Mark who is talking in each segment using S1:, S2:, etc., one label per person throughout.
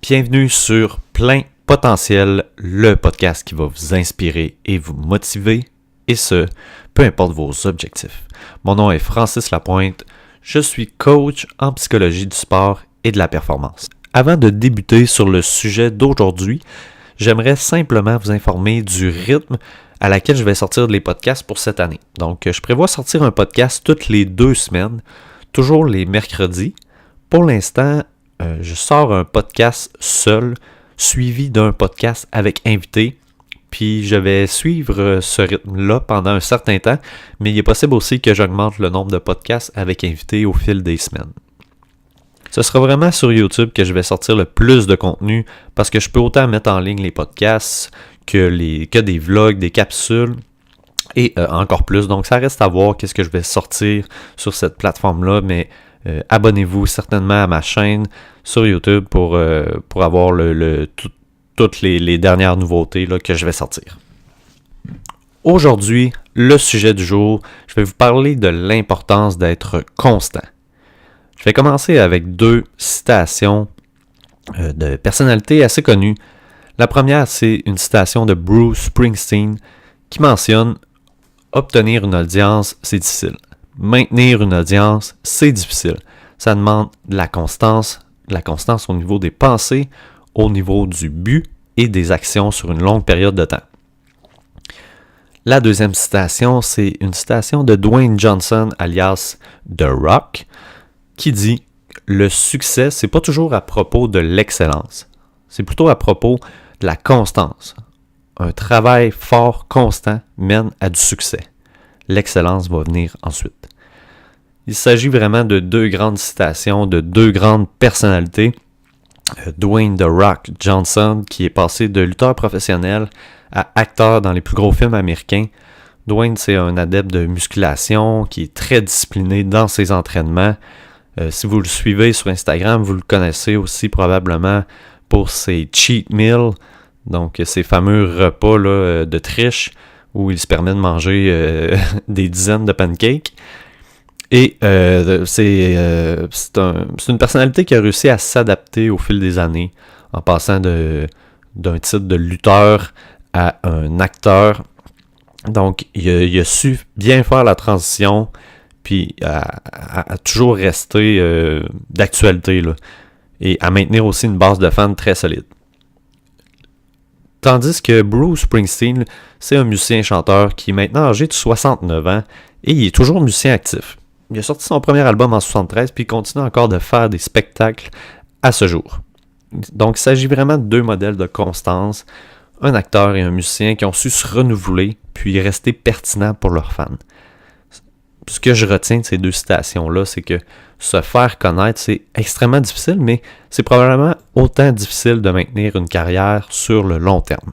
S1: Bienvenue sur Plein Potentiel, le podcast qui va vous inspirer et vous motiver, et ce, peu importe vos objectifs. Mon nom est Francis Lapointe, je suis coach en psychologie du sport et de la performance. Avant de débuter sur le sujet d'aujourd'hui, j'aimerais simplement vous informer du rythme à laquelle je vais sortir les podcasts pour cette année. Donc, je prévois sortir un podcast toutes les 2 semaines, toujours les mercredis. Pour l'instant, je sors un podcast seul, suivi d'un podcast avec invité, puis je vais suivre ce rythme-là pendant un certain temps, mais il est possible aussi que j'augmente le nombre de podcasts avec invités au fil des semaines. Ce sera vraiment sur YouTube que je vais sortir le plus de contenu, parce que je peux autant mettre en ligne les podcasts que des vlogs, des capsules, et encore plus. Donc ça reste à voir qu'est-ce que je vais sortir sur cette plateforme-là, mais abonnez-vous certainement à ma chaîne sur YouTube pour avoir toutes les dernières nouveautés là, que je vais sortir. Aujourd'hui, le sujet du jour, je vais vous parler de l'importance d'être constant. Je vais commencer avec 2 citations de personnalités assez connues. La première, c'est une citation de Bruce Springsteen qui mentionne « Obtenir une audience, c'est difficile. Maintenir une audience, c'est difficile. Ça demande de la constance au niveau des pensées, au niveau du but et des actions sur une longue période de temps. » La deuxième citation, c'est une citation de Dwayne Johnson, alias The Rock, qui dit « Le succès, c'est pas toujours à propos de l'excellence. C'est plutôt à propos de la constance. Un travail fort, constant, mène à du succès. L'excellence va venir ensuite. » Il s'agit vraiment de 2 grandes citations, de 2 grandes personnalités. Dwayne The Rock Johnson, qui est passé de lutteur professionnel à acteur dans les plus gros films américains. Dwayne, c'est un adepte de musculation qui est très discipliné dans ses entraînements. Si vous le suivez sur Instagram, vous le connaissez aussi probablement pour ses cheat meals, donc ces fameux repas là, de triche où il se permet de manger des dizaines de pancakes. Et c'est une personnalité qui a réussi à s'adapter au fil des années en passant d'un titre de lutteur à un acteur. Donc, il a su bien faire la transition puis à toujours rester d'actualité là, et à maintenir aussi une base de fans très solide. Tandis que Bruce Springsteen, c'est un musicien-chanteur qui est maintenant âgé de 69 ans et il est toujours musicien actif. Il a sorti son premier album en 73 puis il continue encore de faire des spectacles à ce jour. Donc il s'agit vraiment de 2 modèles de constance, un acteur et un musicien qui ont su se renouveler puis rester pertinents pour leurs fans. Ce que je retiens de ces 2 citations-là, c'est que se faire connaître, c'est extrêmement difficile, mais c'est probablement autant difficile de maintenir une carrière sur le long terme.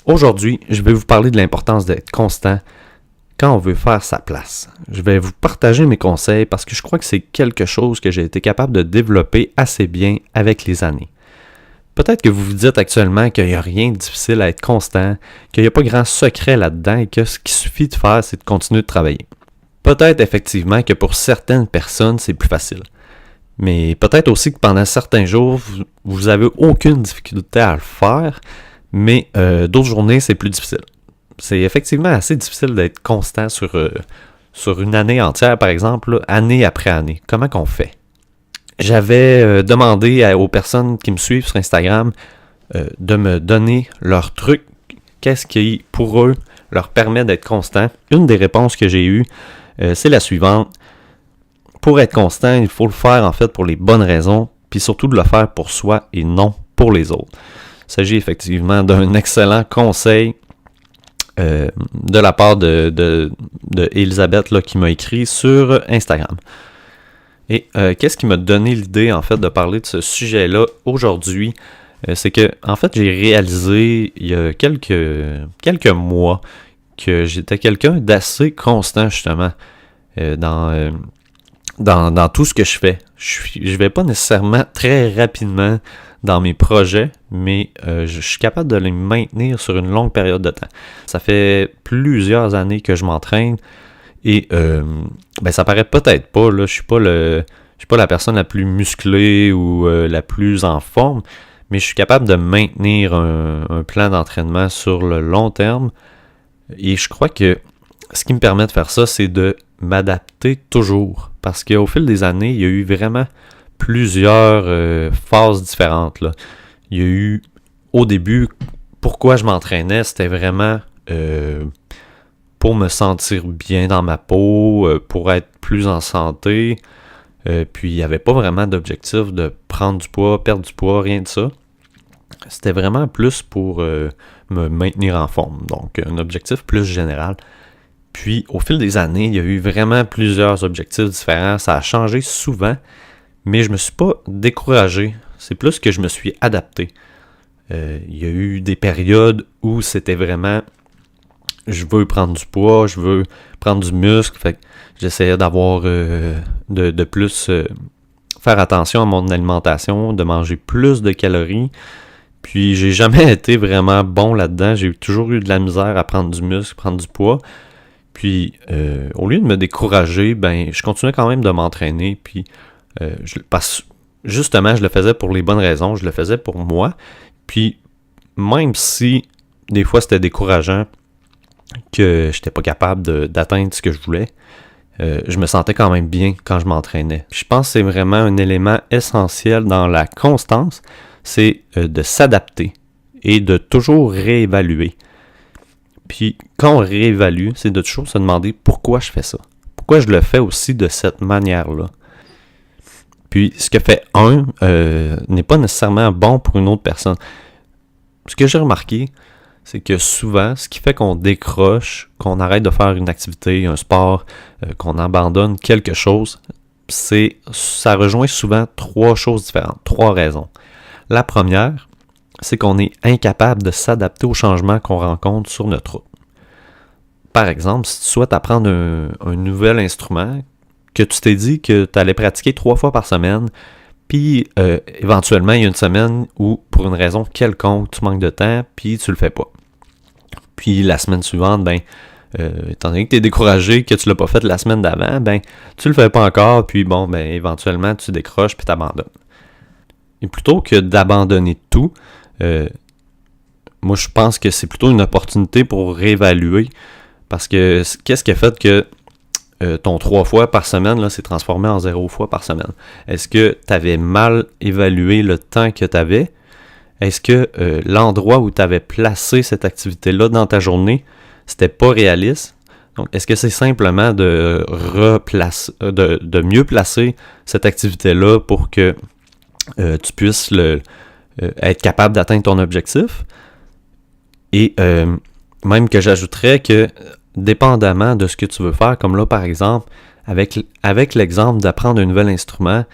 S1: Aujourd'hui, je vais vous parler de l'importance d'être constant quand on veut faire sa place. Je vais vous partager mes conseils parce que je crois que c'est quelque chose que j'ai été capable de développer assez bien avec les années. Peut-être que vous vous dites actuellement qu'il n'y a rien de difficile à être constant, qu'il n'y a pas grand secret là-dedans et que ce qu'il suffit de faire, c'est de continuer de travailler. Peut-être effectivement que pour certaines personnes, c'est plus facile. Mais peut-être aussi que pendant certains jours, vous n'avez aucune difficulté à le faire, mais d'autres journées, c'est plus difficile. C'est effectivement assez difficile d'être constant sur une année entière, par exemple, là, année après année. Comment qu'on fait? J'avais demandé aux personnes qui me suivent sur Instagram de me donner leurs trucs. Qu'est-ce qui, pour eux, leur permet d'être constant? Une des réponses que j'ai eues, c'est la suivante. Pour être constant, il faut le faire en fait pour les bonnes raisons, puis surtout de le faire pour soi et non pour les autres. Il s'agit effectivement d'un excellent conseil de la part de Elisabeth là, qui m'a écrit sur Instagram. Et qu'est-ce qui m'a donné l'idée en fait de parler de ce sujet-là aujourd'hui? C'est que en fait j'ai réalisé il y a quelques mois que j'étais quelqu'un d'assez constant justement dans tout ce que je fais. Je vais pas nécessairement très rapidement dans mes projets, mais je suis capable de les maintenir sur une longue période de temps. Ça fait plusieurs années que je m'entraîne et ça paraît peut-être pas, là, je suis pas suis pas la personne la plus musclée ou la plus en forme, mais je suis capable de maintenir un plan d'entraînement sur le long terme. Et je crois que ce qui me permet de faire ça, c'est de m'adapter toujours. Parce qu'au fil des années, il y a eu vraiment plusieurs phases différentes, là. Il y a eu, au début, pourquoi je m'entraînais, c'était vraiment pour me sentir bien dans ma peau, pour être plus en santé. Puis il n'y avait pas vraiment d'objectif de prendre du poids, perdre du poids, rien de ça. C'était vraiment plus pour me maintenir en forme. Donc un objectif plus général. Puis au fil des années, il y a eu vraiment plusieurs objectifs différents. Ça a changé souvent, mais je me suis pas découragé. C'est plus que je me suis adapté. Il y a eu des périodes où c'était vraiment je veux prendre du poids, je veux prendre du muscle. Fait que j'essayais d'avoir de plus faire attention à mon alimentation, de manger plus de calories. Puis j'ai jamais été vraiment bon là-dedans. J'ai toujours eu de la misère à prendre du muscle, prendre du poids. Puis au lieu de me décourager, ben je continuais quand même de m'entraîner. Puis parce justement, je le faisais pour les bonnes raisons, je le faisais pour moi. Puis même si des fois c'était décourageant que j'étais pas capable d'atteindre ce que je voulais, je me sentais quand même bien quand je m'entraînais. Je pense que c'est vraiment un élément essentiel dans la constance, c'est de s'adapter et de toujours réévaluer. Puis quand on réévalue, c'est de toujours se demander pourquoi je fais ça. Pourquoi je le fais aussi de cette manière-là. Puis ce que fait un n'est pas nécessairement bon pour une autre personne. Ce que j'ai remarqué, c'est que souvent, ce qui fait qu'on décroche, qu'on arrête de faire une activité, un sport, qu'on abandonne quelque chose, ça rejoint souvent 3 choses différentes, 3 raisons. La première, c'est qu'on est incapable de s'adapter aux changements qu'on rencontre sur notre route. Par exemple, si tu souhaites apprendre un nouvel instrument, que tu t'es dit que tu allais pratiquer 3 fois par semaine, puis éventuellement, il y a une semaine où, pour une raison quelconque, tu manques de temps, puis tu le fais pas. Puis la semaine suivante, étant donné que tu es découragé, que tu l'as pas fait la semaine d'avant, tu le fais pas encore, puis éventuellement, tu décroches, puis tu abandonnes. Et plutôt que d'abandonner tout, moi, je pense que c'est plutôt une opportunité pour réévaluer, parce que qu'est-ce qui a fait que ton 3 fois par semaine là, s'est transformé en 0 fois par semaine? Est-ce que tu avais mal évalué le temps que tu avais? Est-ce que l'endroit où tu avais placé cette activité-là dans ta journée, c'était pas réaliste? Donc, est-ce que c'est simplement de mieux placer cette activité-là pour que tu puisses être capable d'atteindre ton objectif? Et même que j'ajouterais que dépendamment de ce que tu veux faire, comme là par exemple, avec l'exemple d'apprendre un nouvel instrument,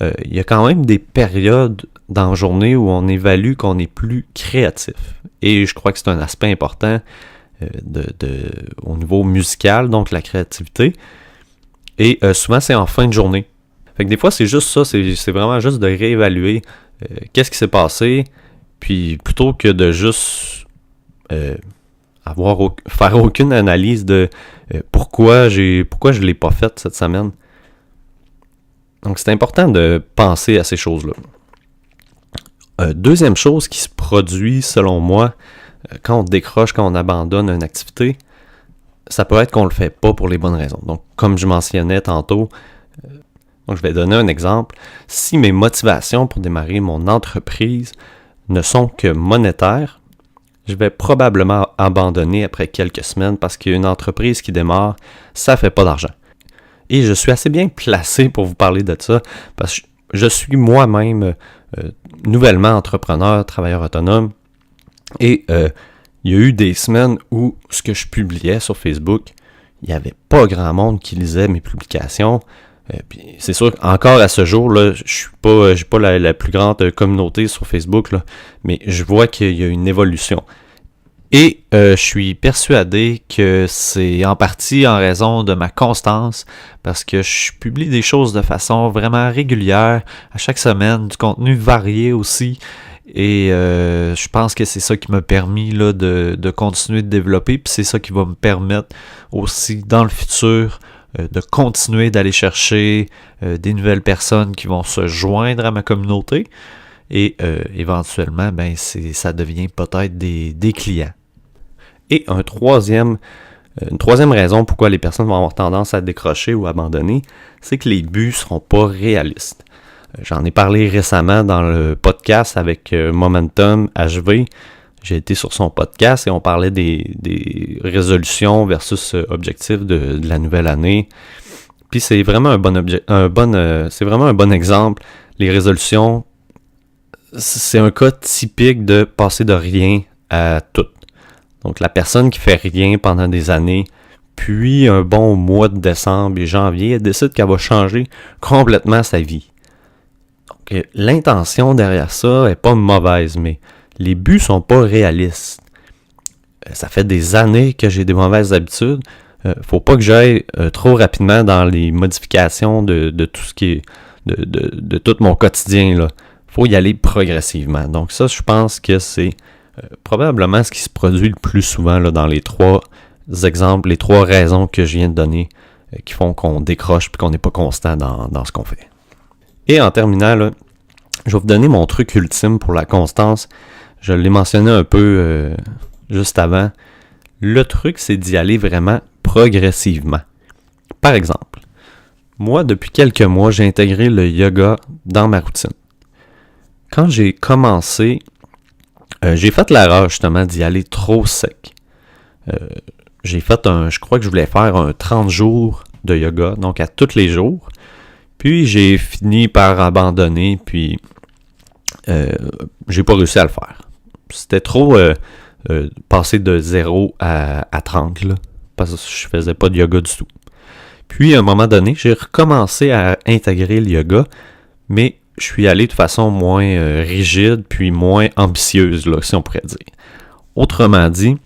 S1: il y a quand même des périodes dans la journée où on évalue qu'on est plus créatif. Et je crois que c'est un aspect important au niveau musical, donc la créativité. Et souvent, c'est en fin de journée. Fait que des fois, c'est juste ça, c'est vraiment juste de réévaluer qu'est-ce qui s'est passé, puis plutôt que de juste faire aucune analyse de pourquoi je l'ai pas fait cette semaine. Donc, c'est important de penser à ces choses-là. Deuxième chose qui se produit, selon moi, quand on décroche, quand on abandonne une activité, ça peut être qu'on le fait pas pour les bonnes raisons. Donc, comme je mentionnais tantôt, donc je vais donner un exemple. Si mes motivations pour démarrer mon entreprise ne sont que monétaires, je vais probablement abandonner après quelques semaines parce qu'une entreprise qui démarre, ça fait pas d'argent. Et je suis assez bien placé pour vous parler de ça parce que je suis moi-même nouvellement entrepreneur, travailleur autonome. Et il y a eu des semaines où ce que je publiais sur Facebook, il n'y avait pas grand monde qui lisait mes publications. Puis c'est sûr qu'encore à ce jour, là, j'ai pas la plus grande communauté sur Facebook, là, mais je vois qu'il y a une évolution. Et je suis persuadé que c'est en partie en raison de ma constance, parce que je publie des choses de façon vraiment régulière, à chaque semaine, du contenu varié aussi. Et je pense que c'est ça qui m'a permis là, de continuer de développer, puis c'est ça qui va me permettre aussi dans le futur de continuer d'aller chercher des nouvelles personnes qui vont se joindre à ma communauté et éventuellement, ça devient peut-être des clients. Et une troisième raison pourquoi les personnes vont avoir tendance à décrocher ou abandonner, c'est que les buts ne seront pas réalistes. J'en ai parlé récemment dans le podcast avec Momentum HV. J'ai été sur son podcast et on parlait des résolutions versus objectifs de la nouvelle année. Puis c'est vraiment c'est vraiment un bon exemple. Les résolutions, c'est un cas typique de passer de rien à tout. Donc la personne qui fait rien pendant des années, puis un bon mois de décembre et janvier, elle décide qu'elle va changer complètement sa vie. Donc l'intention derrière ça est pas mauvaise, mais les buts sont pas réalistes. Ça fait des années que j'ai des mauvaises habitudes. Faut pas que j'aille trop rapidement dans les modifications de tout ce qui est de tout mon quotidien là. Faut y aller progressivement. Donc ça, je pense que c'est probablement ce qui se produit le plus souvent là, dans les trois exemples, les trois raisons que je viens de donner qui font qu'on décroche et qu'on n'est pas constant dans ce qu'on fait. Et en terminant, là, je vais vous donner mon truc ultime pour la constance. Je l'ai mentionné un peu juste avant. Le truc, c'est d'y aller vraiment progressivement. Par exemple, moi, depuis quelques mois, j'ai intégré le yoga dans ma routine. Quand j'ai commencé, j'ai fait l'erreur justement d'y aller trop sec. J'ai fait je crois que je voulais faire un 30 jours de yoga, donc à tous les jours. Puis j'ai fini par abandonner, puis j'ai pas réussi à le faire. C'était trop passer de 0 à 30, là, parce que je faisais pas de yoga du tout. Puis à un moment donné, j'ai recommencé à intégrer le yoga, mais je suis allé de façon moins rigide, puis moins ambitieuse, là, si on pourrait dire. Autrement dit,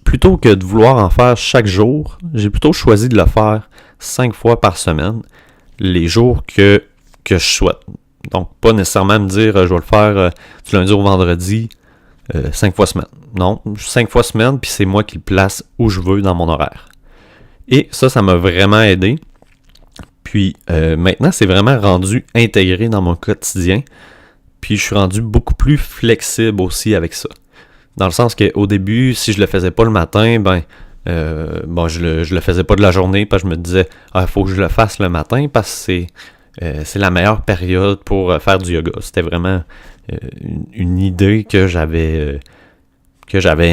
S1: plutôt que de vouloir en faire chaque jour, j'ai plutôt choisi de le faire 5 fois par semaine, les jours que je souhaite. Donc, pas nécessairement me dire je vais le faire du lundi au vendredi 5 fois semaine. Non, 5 fois semaine, puis c'est moi qui le place où je veux dans mon horaire. Et ça m'a vraiment aidé. Puis maintenant, c'est vraiment rendu intégré dans mon quotidien. Puis je suis rendu beaucoup plus flexible aussi avec ça. Dans le sens qu'au début, si je le faisais pas le matin, je le faisais pas de la journée, parce que je me disais il faut que je le fasse le matin parce que c'est la meilleure période pour faire du yoga. C'était vraiment une idée que j'avais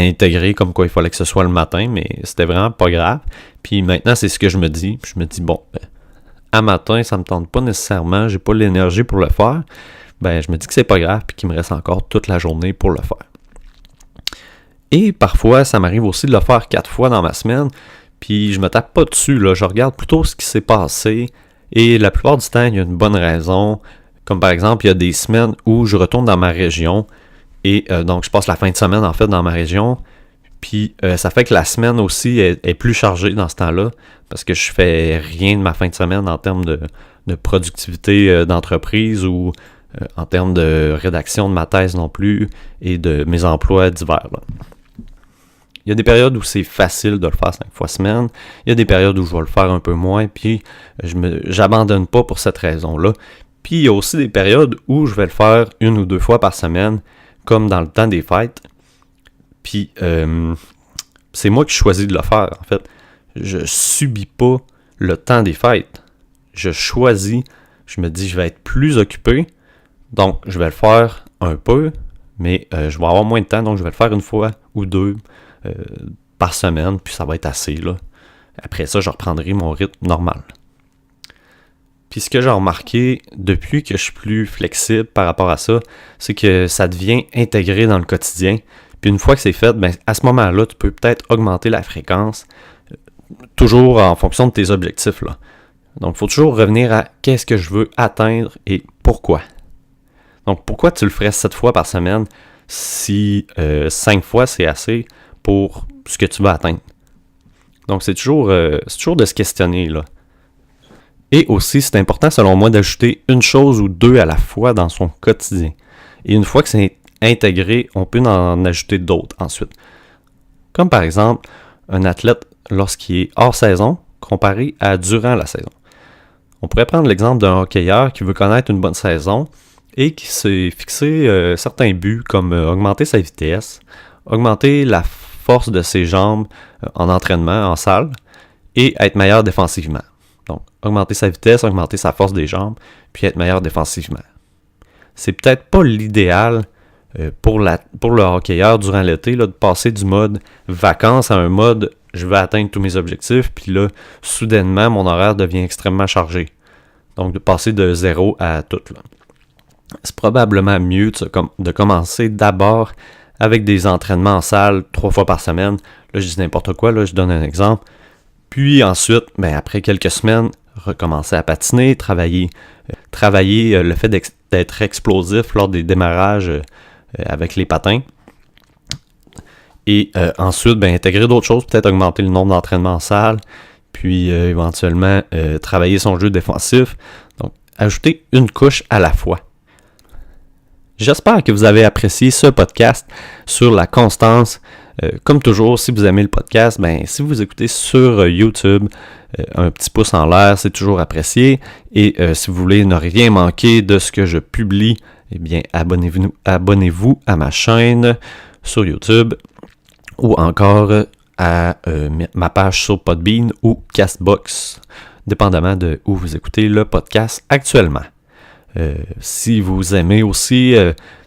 S1: intégrée, comme quoi il fallait que ce soit le matin, mais c'était vraiment pas grave. Puis maintenant, c'est ce que je me dis. Je me dis, à matin, ça me tente pas nécessairement, j'ai pas l'énergie pour le faire. Je me dis que c'est pas grave, puis qu'il me reste encore toute la journée pour le faire. Et parfois, ça m'arrive aussi de le faire 4 fois dans ma semaine, puis je me tape pas dessus, là. Je regarde plutôt ce qui s'est passé, et la plupart du temps, il y a une bonne raison. Comme par exemple, il y a des semaines où je retourne dans ma région, et donc je passe la fin de semaine en fait dans ma région, puis ça fait que la semaine aussi est plus chargée dans ce temps-là, parce que je fais rien de ma fin de semaine en termes de productivité d'entreprise ou en termes de rédaction de ma thèse non plus, et de mes emplois divers, là. Il y a des périodes où c'est facile de le faire 5 fois semaine. Il y a des périodes où je vais le faire un peu moins, puis j'abandonne pas pour cette raison-là. Puis il y a aussi des périodes où je vais le faire 1 ou 2 fois par semaine, comme dans le temps des fêtes. Puis c'est moi qui choisis de le faire, en fait. Je subis pas le temps des fêtes. Je choisis, je me dis je vais être plus occupé, donc je vais le faire un peu, mais je vais avoir moins de temps, donc je vais le faire 1 fois ou 2 par semaine, puis ça va être assez, là. Après ça, je reprendrai mon rythme normal. Puis ce que j'ai remarqué depuis que je suis plus flexible par rapport à ça, c'est que ça devient intégré dans le quotidien. Puis une fois que c'est fait, à ce moment-là, tu peux peut-être augmenter la fréquence, toujours en fonction de tes objectifs, là. Donc, il faut toujours revenir à qu'est-ce que je veux atteindre et pourquoi. Donc, pourquoi tu le ferais 7 fois par semaine si 5 fois c'est assez pour ce que tu vas atteindre? Donc, c'est toujours de se questionner, là. Et aussi, c'est important, selon moi, d'ajouter 1 chose ou 2 à la fois dans son quotidien. Et une fois que c'est intégré, on peut en ajouter d'autres ensuite. Comme par exemple, un athlète, lorsqu'il est hors saison, comparé à durant la saison. On pourrait prendre l'exemple d'un hockeyeur qui veut connaître une bonne saison et qui s'est fixé certains buts comme augmenter sa vitesse, augmenter la force de ses jambes en entraînement, en salle, et être meilleur défensivement. Donc, augmenter sa vitesse, augmenter sa force des jambes, puis être meilleur défensivement. C'est peut-être pas l'idéal pour le hockeyeur durant l'été, là, de passer du mode vacances à un mode je vais atteindre tous mes objectifs, puis là, soudainement, mon horaire devient extrêmement chargé. Donc, de passer de 0 à tout. Là. C'est probablement mieux de commencer d'abord avec des entraînements en salle 3 fois par semaine. Là, je dis n'importe quoi, là, je donne un exemple. Puis ensuite, après quelques semaines, recommencer à patiner, travailler le fait d'être explosif lors des démarrages avec les patins. Et ensuite, intégrer d'autres choses, peut-être augmenter le nombre d'entraînements en salle, puis éventuellement travailler son jeu défensif. Donc, ajouter une couche à la fois. J'espère que vous avez apprécié ce podcast sur la constance. Comme toujours, si vous aimez le podcast, si vous écoutez sur YouTube, un petit pouce en l'air, c'est toujours apprécié. Et si vous voulez ne rien manquer de ce que je publie, abonnez-vous à ma chaîne sur YouTube ou encore à ma page sur Podbean ou Castbox, dépendamment de où vous écoutez le podcast actuellement. Si vous aimez aussi,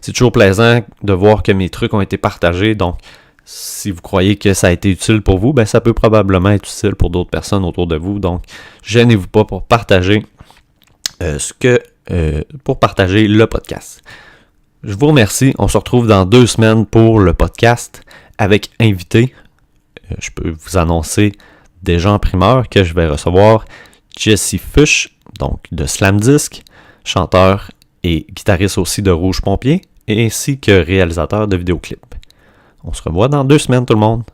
S1: c'est toujours plaisant de voir que mes trucs ont été partagés. Donc, si vous croyez que ça a été utile pour vous, ça peut probablement être utile pour d'autres personnes autour de vous. Donc, gênez-vous pas pour partager pour partager le podcast. Je vous remercie. On se retrouve dans 2 semaines pour le podcast avec invité. Je peux vous annoncer déjà en primeur que je vais recevoir Jesse Fuchs, donc de Slam Disc, chanteur et guitariste aussi de Rouge Pompier, ainsi que réalisateur de vidéoclips. On se revoit dans 2 semaines tout le monde.